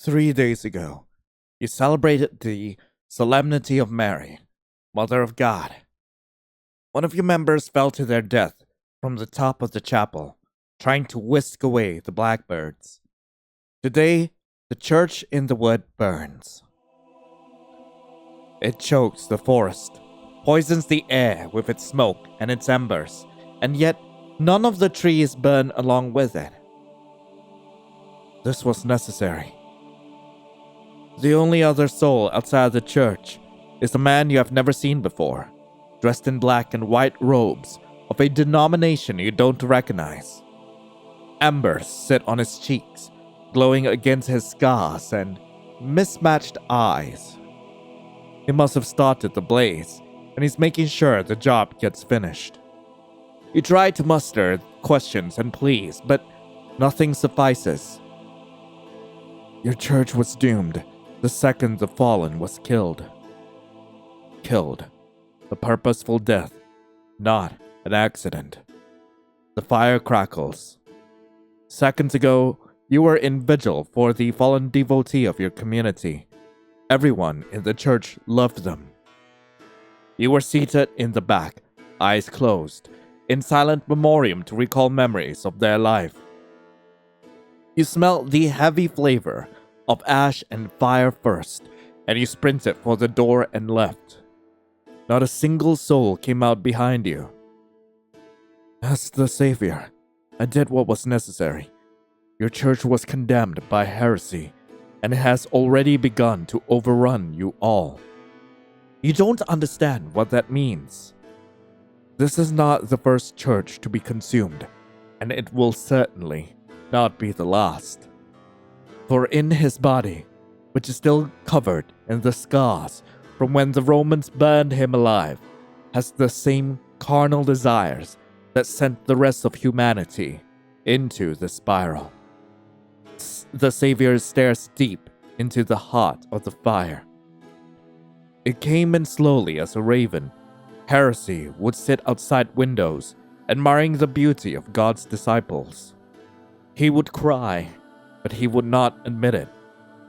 3 days ago, you celebrated the Solemnity of Mary, Mother of God. One of your members fell to their death from the top of the chapel, trying to whisk away the blackbirds. Today, the church in the wood burns. It chokes the forest, poisons the air with its smoke and its embers, and yet none of the trees burn along with it. This was necessary. The only other soul outside the church is a man you have never seen before, dressed in black and white robes of a denomination you don't recognize. Embers sit on his cheeks, glowing against his scars and mismatched eyes. He must have started the blaze, and he's making sure the job gets finished. You try to muster questions and pleas, but nothing suffices. Your church was doomed the second the fallen was killed. Killed. A purposeful death, not an accident. The fire crackles. Seconds ago, you were in vigil for the fallen devotee of your community. Everyone in the church loved them. You were seated in the back, eyes closed, in silent memoriam to recall memories of their life. You smelled the heavy flavor of ash and fire first, and you sprinted for the door and left. Not a single soul came out behind you. As the Savior, I did what was necessary. Your church was condemned by heresy, and it has already begun to overrun you all. You don't understand what that means. This is not the first church to be consumed, and it will certainly not be the last. For in his body, which is still covered in the scars from when the Romans burned him alive, has the same carnal desires that sent the rest of humanity into the spiral. The Savior stares deep into the heart of the fire. It came in slowly as a raven. Heresy would sit outside windows, admiring the beauty of God's disciples. He would cry, but he would not admit it.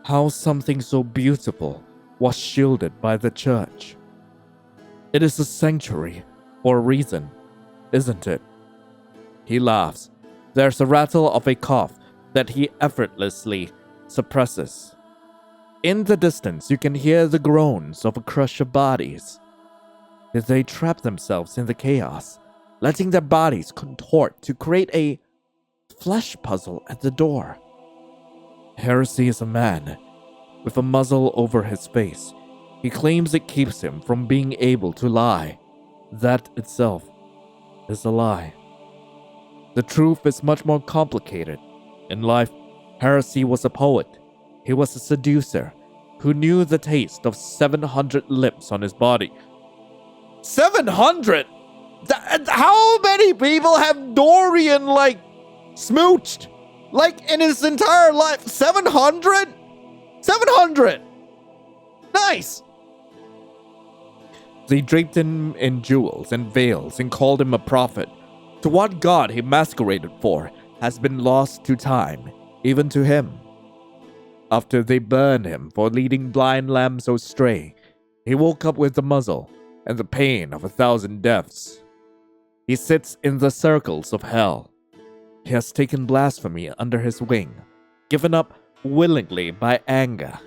How something so beautiful was shielded by the church. It is a sanctuary for a reason, isn't it? He laughs. There's a rattle of a cough that he effortlessly suppresses. In the distance, you can hear the groans of a crush of bodies. Did they trap themselves in the chaos, letting their bodies contort to create a flesh puzzle at the door? Heresy is a man with a muzzle over his face. He claims it keeps him from being able to lie. That itself is a lie. The truth is much more complicated. In life, Heresy was a poet. He was a seducer who knew the taste of 700 lips on his body. 700? How many people have Dorian, smooched? In his entire life? 700? 700! Nice! They draped him in jewels and veils and called him a prophet. To what god he masqueraded for has been lost to time, even to him. After they burned him for leading blind lambs astray, he woke up with the muzzle and the pain of 1,000 deaths. He sits in the circles of hell. He has taken blasphemy under his wing, given up willingly by anger.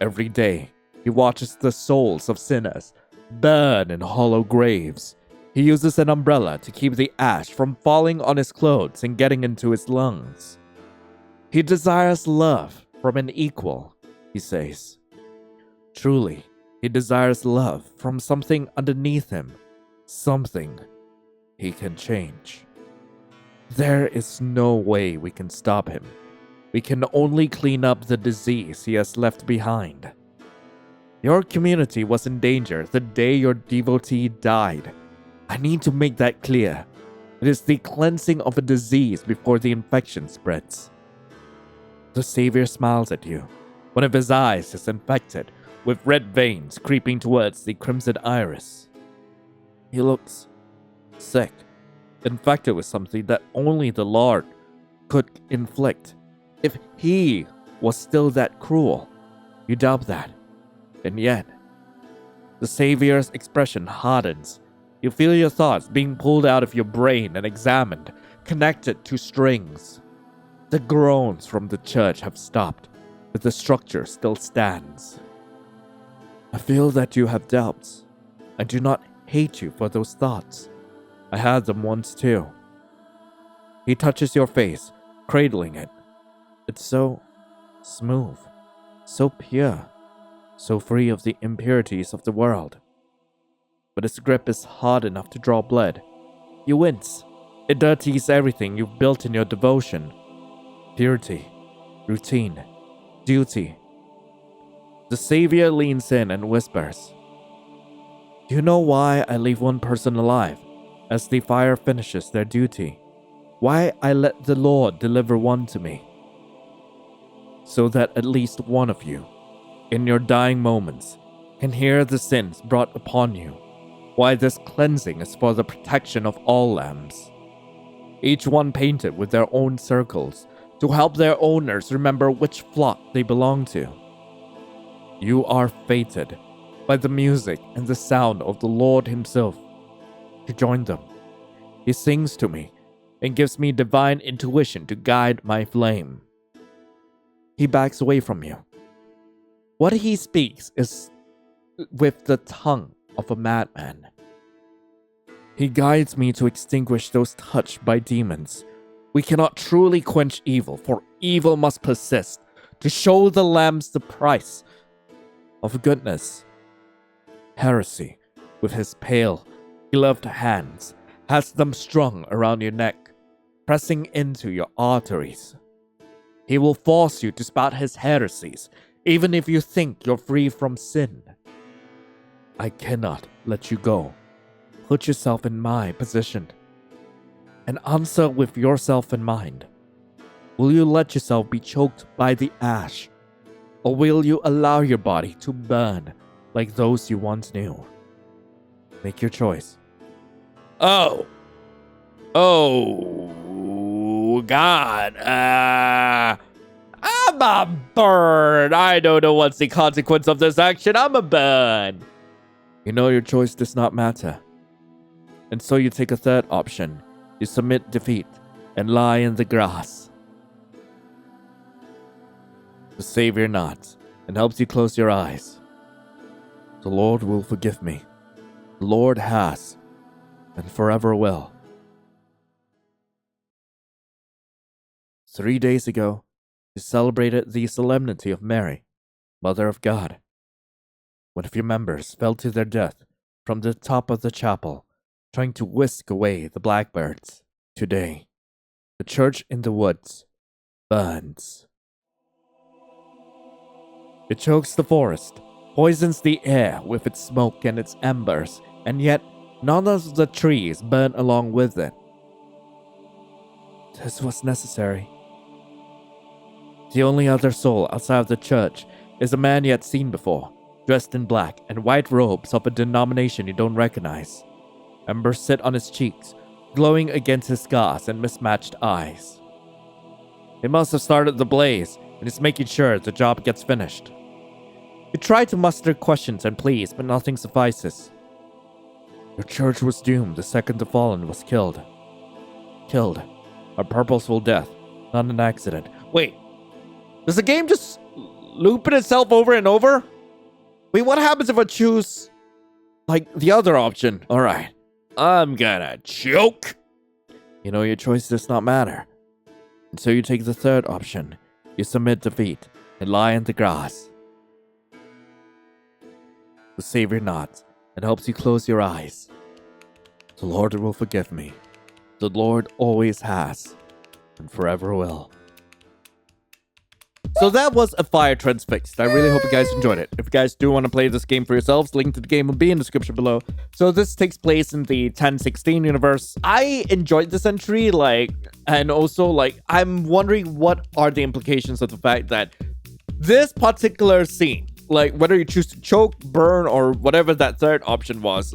Every day, he watches the souls of sinners burn in hollow graves. He uses an umbrella to keep the ash from falling on his clothes and getting into his lungs. He desires love from an equal, he says. Truly, he desires love from something underneath him, something he can change. There is no way we can stop him. We can only clean up the disease he has left behind. Your community was in danger the day your devotee died. I need to make that clear. It is the cleansing of a disease before the infection spreads. The Savior smiles at you. One of his eyes is infected, with red veins creeping towards the crimson iris. He looks sick, infected with something that only the Lord could inflict. If he was still that cruel. You doubt that. And yet, the Savior's expression hardens. You feel your thoughts being pulled out of your brain and examined, connected to strings. The groans from the church have stopped, but the structure still stands. I feel that you have doubts. I do not hate you for those thoughts. I had them once too. He touches your face, cradling it. It's so smooth, so pure, so free of the impurities of the world. But its grip is hard enough to draw blood. You wince. It dirties everything you've built in your devotion. Purity, routine, duty. The Savior leans in and whispers, "Do you know why I leave one person alive as the fire finishes their duty? Why I let the Lord deliver one to me? So that at least one of you, in your dying moments, can hear the sins brought upon you. Why this cleansing is for the protection of all lambs. Each one painted with their own circles to help their owners remember which flock they belong to. You are fated by the music and the sound of the Lord himself to join them. He sings to me and gives me divine intuition to guide my flame." He backs away from you. What he speaks is with the tongue of a madman. He guides me to extinguish those touched by demons. We cannot truly quench evil, for evil must persist to show the lambs the price of goodness. Heresy, with his pale, gloved hands, has them strung around your neck, pressing into your arteries. He will force you to spout his heresies, even if you think you're free from sin. I cannot let you go. Put yourself in my position and answer with yourself in mind. Will you let yourself be choked by the ash, or will you allow your body to burn like those you once knew? Make your choice. Oh, God. I'm a bird. I don't know what's the consequence of this action. I'm a bird. You know your choice does not matter. And so you take a third option. You submit defeat and lie in the grass. The Savior nods and helps you close your eyes. The Lord will forgive me. The Lord has, and forever will. 3 days ago, you celebrated the solemnity of Mary, Mother of God. One of your members fell to their death from the top of the chapel, trying to whisk away the blackbirds. Today, the church in the woods burns. It chokes the forest, poisons the air with its smoke and its embers, and yet none of the trees burn along with it. This was necessary. The only other soul outside of the church is a man you had seen before, dressed in black and white robes of a denomination you don't recognize. Embers sit on his cheeks, glowing against his scars and mismatched eyes. He must have started the blaze and is making sure the job gets finished. You try to muster questions and pleas, but nothing suffices. Your church was doomed the second the fallen was killed. Killed. A purposeful death, not an accident. Wait, does the game just loop it itself over and over? Wait, what happens if I choose, like, the other option? Alright, I'm gonna choke. You know your choice does not matter. And so you take the third option. You submit defeat and lie in the grass. The Savior nods and helps you close your eyes. The Lord will forgive me. The Lord always has, and forever will. So that was a fire Transfixed. I really hope you guys enjoyed it. If you guys do want to play this game for yourselves, link to the game will be in the description below. So this takes place in the 1016 universe. I enjoyed this entry, and also, I'm wondering what are the implications of the fact that this particular scene, whether you choose to choke, burn, or whatever that third option was,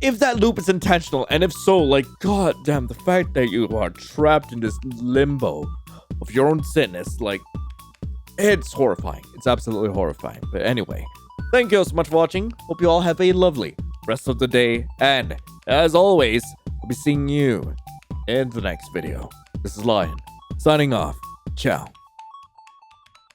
if that loop is intentional, and if so, god damn, the fact that you are trapped in this limbo of your own sin is It's horrifying. It's absolutely horrifying. But anyway, thank you so much for watching. Hope you all have a lovely rest of the day. And as always, I'll be seeing you in the next video. This is Lion, signing off. Ciao.